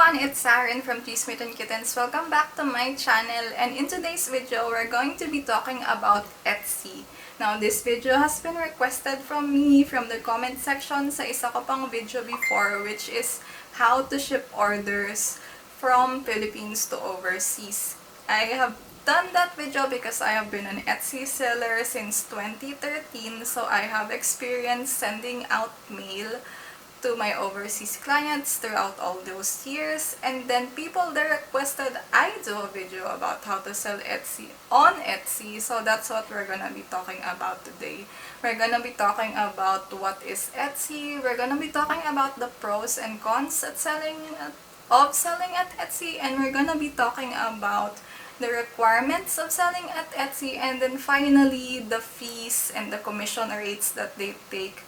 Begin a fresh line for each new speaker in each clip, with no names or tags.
everyone, it's Saren from Smitten Kittens. Welcome back to my channel, and in today's video, we're going to be talking about Etsy. Now, this video has been requested from me from the comment section sa isa ko pang video before, which is how to ship orders from Philippines to overseas. I have done that video because I have been an Etsy seller since 2013, so I have experience sending out mail to my overseas clients throughout all those years, and then people there requested I do a video about how to sell Etsy on Etsy, so that's what we're gonna be talking about today. We're gonna be talking about what is Etsy, we're gonna be talking about the pros and cons at selling at Etsy, and we're gonna be talking about the requirements of selling at Etsy, and then finally the fees and the commission rates that they take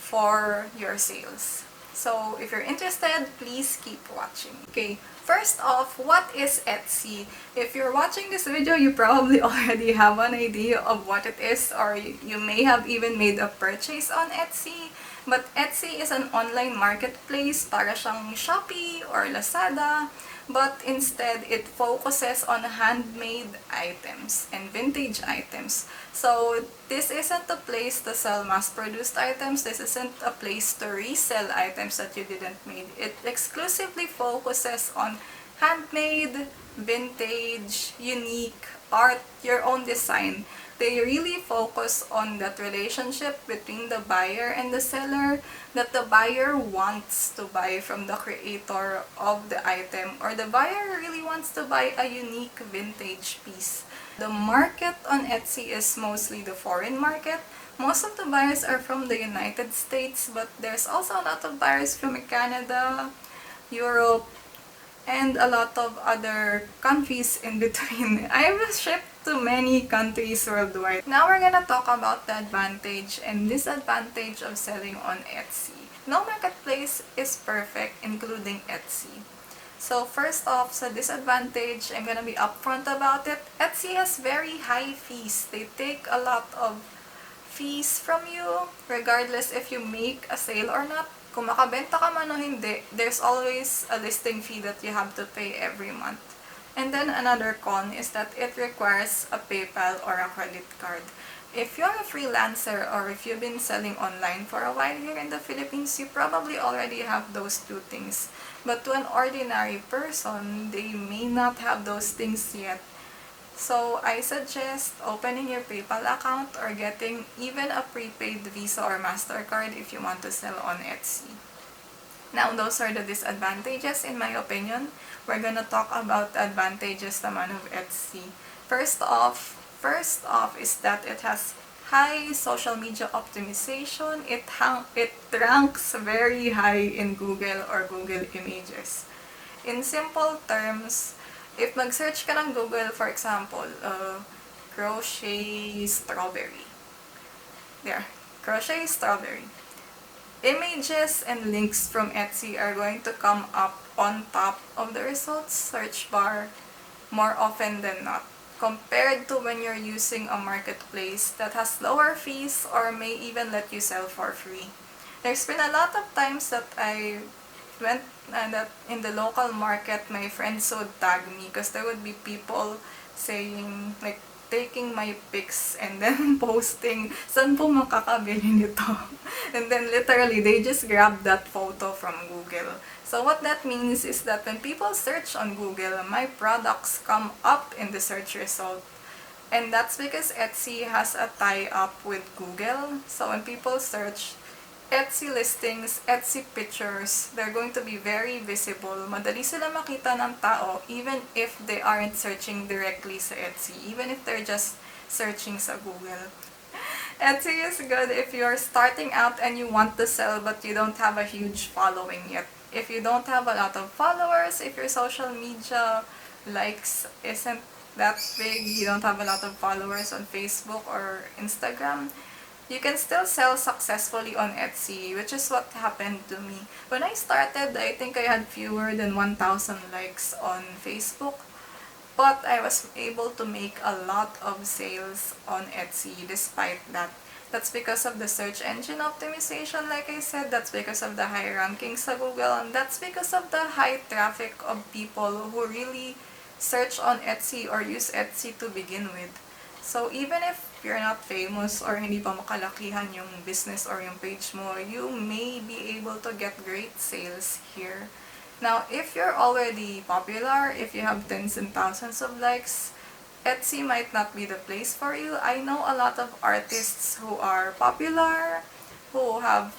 for your sales. So if you're interested, please keep watching. Okay, first off, what is Etsy? If you're watching this video, you probably already have an idea of what it is, or you may have even made a purchase on Etsy. But Etsy is an online marketplace, para siyang Shopee or Lazada, but instead it focuses on handmade items and vintage items. So this isn't a place to sell mass-produced items. This isn't a place to resell items that you didn't make. It exclusively focuses on handmade, vintage, unique art, your own design. They really focus on that relationship between the buyer and the seller, that the buyer wants to buy from the creator of the item, or the buyer really wants to buy a unique vintage piece. The market on Etsy is mostly the foreign market. Most of the buyers are from the United States, but there's also a lot of buyers from Canada, Europe, and a lot of other countries in between. I've shipped to many countries worldwide. Now we're gonna talk about the advantage and disadvantage of selling on Etsy. No marketplace is perfect, including Etsy. So first off, sa disadvantage, I'm gonna be upfront about it. Etsy has very high fees. They take a lot of fees from you, regardless if you make a sale or not. Kung makabenta ka man o hindi, there's always a listing fee that you have to pay every month. And then another con is that it requires a PayPal or a credit card. If you're a freelancer or if you've been selling online for a while here in the Philippines, you probably already have those two things. But to an ordinary person, they may not have those things yet. So I suggest opening your PayPal account or getting even a prepaid Visa or MasterCard if you want to sell on Etsy. Now, those are the disadvantages in my opinion. We're gonna talk about the advantages naman of Etsy. First off is that it has high social media optimization. It ranks very high in Google or Google Images. In simple terms, if mag-search ka ng Google, for example, crochet strawberry. There, crochet strawberry. Images and links from Etsy are going to come up on top of the results search bar more often than not, compared to when you're using a marketplace that has lower fees or may even let you sell for free. There's been a lot of times that I went that in the local market, my friends would tag me because there would be people saying, like, taking my pics and then posting, saan po makakabili nito? And then literally, they just grab that photo from Google. So what that means is that when people search on Google, my products come up in the search result. And that's because Etsy has a tie-up with Google. So when people search Etsy listings, Etsy pictures, they're going to be very visible. Madali sila makita ng tao even if they aren't searching directly sa Etsy, even if they're just searching sa Google. Etsy is good if you're starting out and you want to sell but you don't have a huge following yet. If you don't have a lot of followers, if your social media likes isn't that big, you don't have a lot of followers on Facebook or Instagram, you can still sell successfully on Etsy, which is what happened to me. When I started, I think I had fewer than 1,000 likes on Facebook, but I was able to make a lot of sales on Etsy despite that. That's because of the search engine optimization, like I said. That's because of the high rankings sa Google. And that's because of the high traffic of people who really search on Etsy or use Etsy to begin with. So even if you're not famous or hindi pa makalakihan yung business or yung page mo, you may be able to get great sales here. Now, if you're already popular, if you have tens and thousands of likes, Etsy might not be the place for you. I know a lot of artists who are popular, who have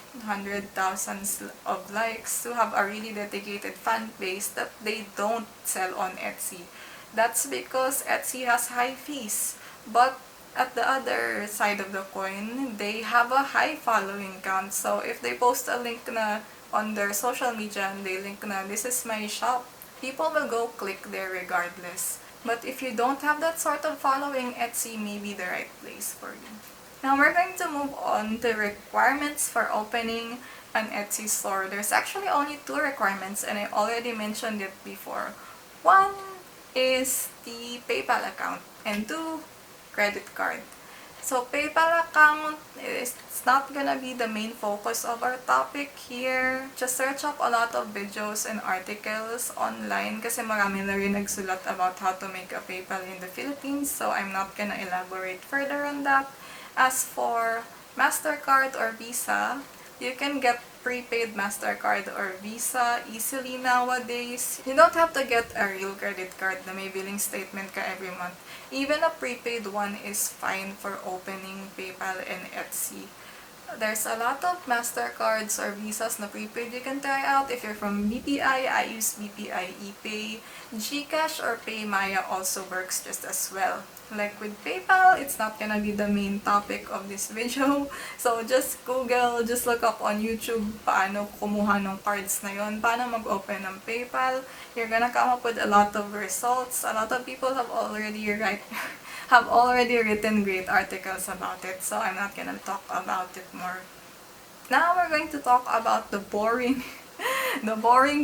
thousands of likes, who have a really dedicated fan base that they don't sell on Etsy. That's because Etsy has high fees. But at the other side of the coin, they have a high following count. So if they post a link na on their social media and they link na this is my shop, people will go click there regardless. But if you don't have that sort of following, Etsy may be the right place for you. Now we're going to move on to requirements for opening an Etsy store. There's actually only 2 requirements and I already mentioned it before. One is the PayPal account and 2, credit card. So PayPal account is not gonna be the main focus of our topic here. Just search up a lot of videos and articles online kasi marami na rin nagsulat about how to make a PayPal in the Philippines. So I'm not gonna elaborate further on that. As for MasterCard or Visa, you can get prepaid MasterCard or Visa easily nowadays. You don't have to get a real credit card na may billing statement ka every month. Even a prepaid one is fine for opening PayPal and Etsy. There's a lot of MasterCards or Visas na prepaid you can try out. If you're from BPI, I use BPI ePay. GCash or PayMaya also works just as well. Like with PayPal, it's not gonna be the main topic of this video. So just Google, just look up on YouTube paano kumuha ng cards na yon, paano mag-open ng PayPal. You're gonna come up with a lot of results. A lot of people have already written great articles about it, so I'm not gonna talk about it more. Now we're going to talk about the boring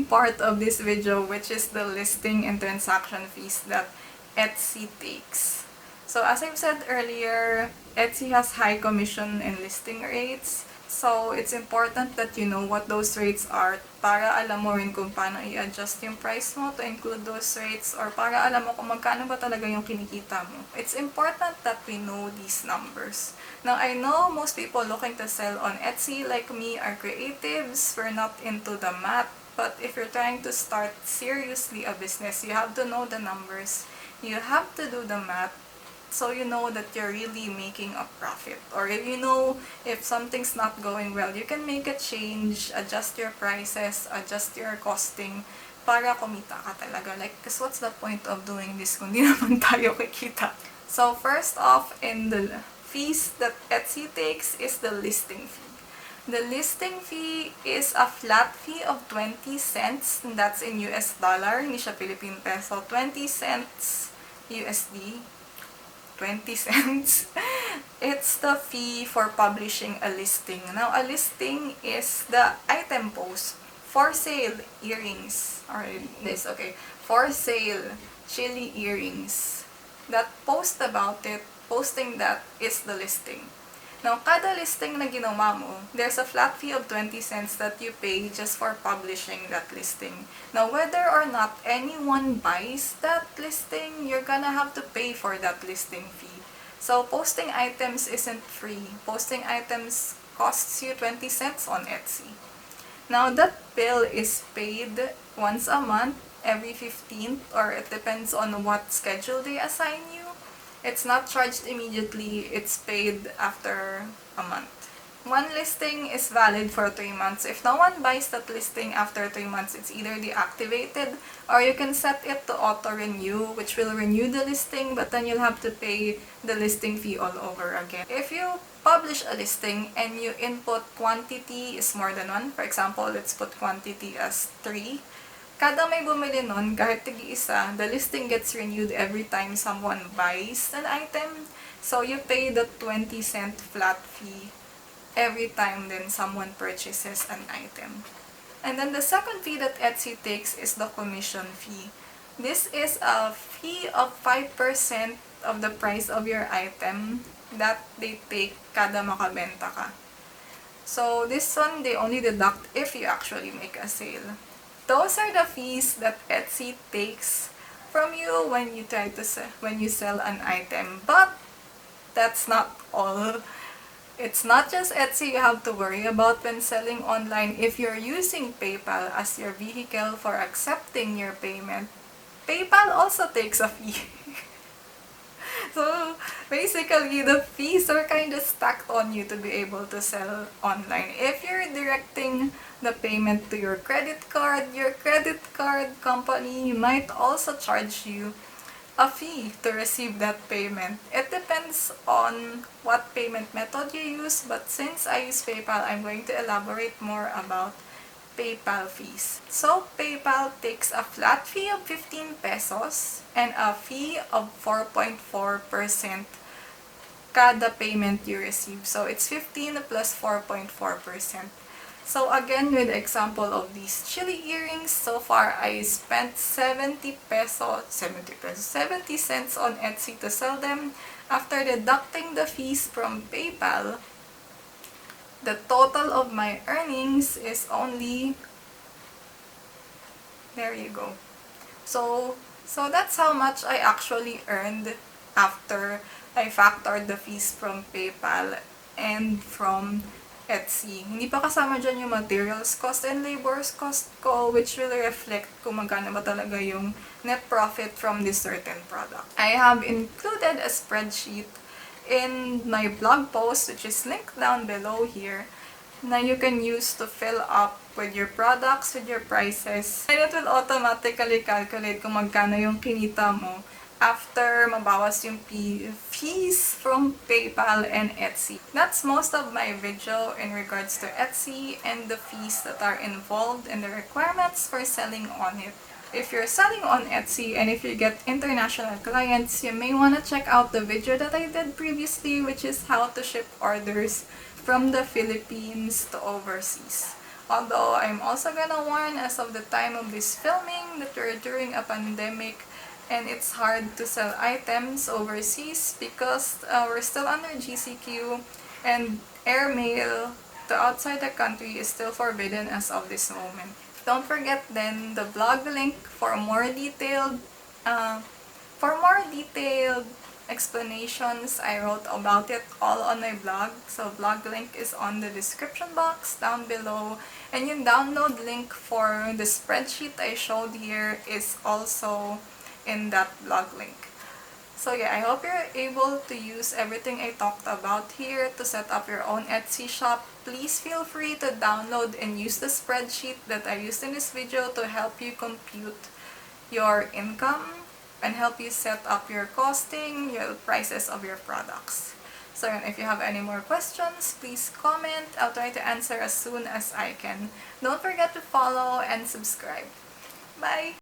part of this video, which is the listing and transaction fees that Etsy takes. So as I've said earlier, Etsy has high commission and listing rates. So it's important that you know what those rates are para alam mo rin kung paano i-adjust yung price mo to include those rates, or para alam mo kung magkano ba talaga yung kinikita mo. It's important that we know these numbers. Now, I know most people looking to sell on Etsy like me are creatives. We're not into the math. But if you're trying to start seriously a business, you have to know the numbers. You have to do the math so you know that you're really making a profit. Or if you know if something's not going well, you can make a change, adjust your prices, adjust your costing para kumita ka talaga. Like, because what's the point of doing this kung di naman tayo kikita? So first off, in the fees that Etsy takes is the listing fee. The listing fee is a flat fee of 20 cents. That's in US dollar, hindi siya Philippine peso. 20 cents USD. 20 cents. It's the fee for publishing a listing. Now, a listing is the item post. For sale earrings. Or this, okay. For sale chili earrings. That post about it, posting that is the listing. Now, kada listing na ginawa mo, there's a flat fee of 20 cents that you pay just for publishing that listing. Now, whether or not anyone buys that listing, you're gonna have to pay for that listing fee. So, posting items isn't free. Posting items costs you 20 cents on Etsy. Now, that bill is paid once a month, every 15th, or it depends on what schedule they assign you. It's not charged immediately, it's paid after a month. One listing is valid for 3 months. If no one buys that listing after 3 months, it's either deactivated or you can set it to auto-renew, which will renew the listing, but then you'll have to pay the listing fee all over again. If you publish a listing and you input quantity is more than 1, for example, let's put quantity as 3, kada may bumili nun, kahit tig-isa, the listing gets renewed every time someone buys an item. So, you pay the 20 cent flat fee every time then someone purchases an item. And then the second fee that Etsy takes is the commission fee. This is a fee of 5% of the price of your item that they take kada makabenta ka. So this one, they only deduct if you actually make a sale. Those are the fees that Etsy takes from you when you sell an item. But that's not all. It's not just Etsy you have to worry about when selling online. If you're using PayPal as your vehicle for accepting your payment, PayPal also takes a fee. So basically, the fees are kind of stacked on you to be able to sell online. If you're directing the payment to your credit card company might also charge you a fee to receive that payment. It depends on what payment method you use, but since I use PayPal, I'm going to elaborate more about PayPal fees. So PayPal takes a flat fee of 15 pesos and a fee of 4.4% kada payment you receive. So it's 15 plus 4.4%. So again, with the example of these chili earrings, so far I spent 70 cents on Etsy to sell them. After deducting the fees from PayPal, the total of my earnings is only, there you go. So that's how much I actually earned after I factored the fees from PayPal and from Etsy. Hindi pa kasama dyan yung materials cost and labors cost ko, which will reflect kung magkano ba talaga yung net profit from this certain product. I have included a spreadsheet in my blog post, which is linked down below here, na you can use to fill up with your products, with your prices. And it will automatically calculate kung magkano yung kinita mo after mabawas yung fees from PayPal and Etsy. That's most of my video in regards to Etsy and the fees that are involved and the requirements for selling on it. If you're selling on Etsy and if you get international clients, you may want to check out the video that I did previously, which is how to ship orders from the Philippines to overseas. Although I'm also gonna warn, as of the time of this filming, that we're during a pandemic and it's hard to sell items overseas because we're still under GCQ and airmail to outside the country is still forbidden as of this moment. Don't forget then the blog link for more detailed explanations. I wrote about it all on my blog. So blog link is on the description box down below. And yung download link for the spreadsheet I showed here is also in that blog link. So yeah, I hope you're able to use everything I talked about here to set up your own Etsy shop. Please feel free to download and use the spreadsheet that I used in this video to help you compute your income and help you set up your costing, your prices of your products. So if you have any more questions, please comment. I'll try to answer as soon as I can. Don't forget to follow and subscribe. Bye!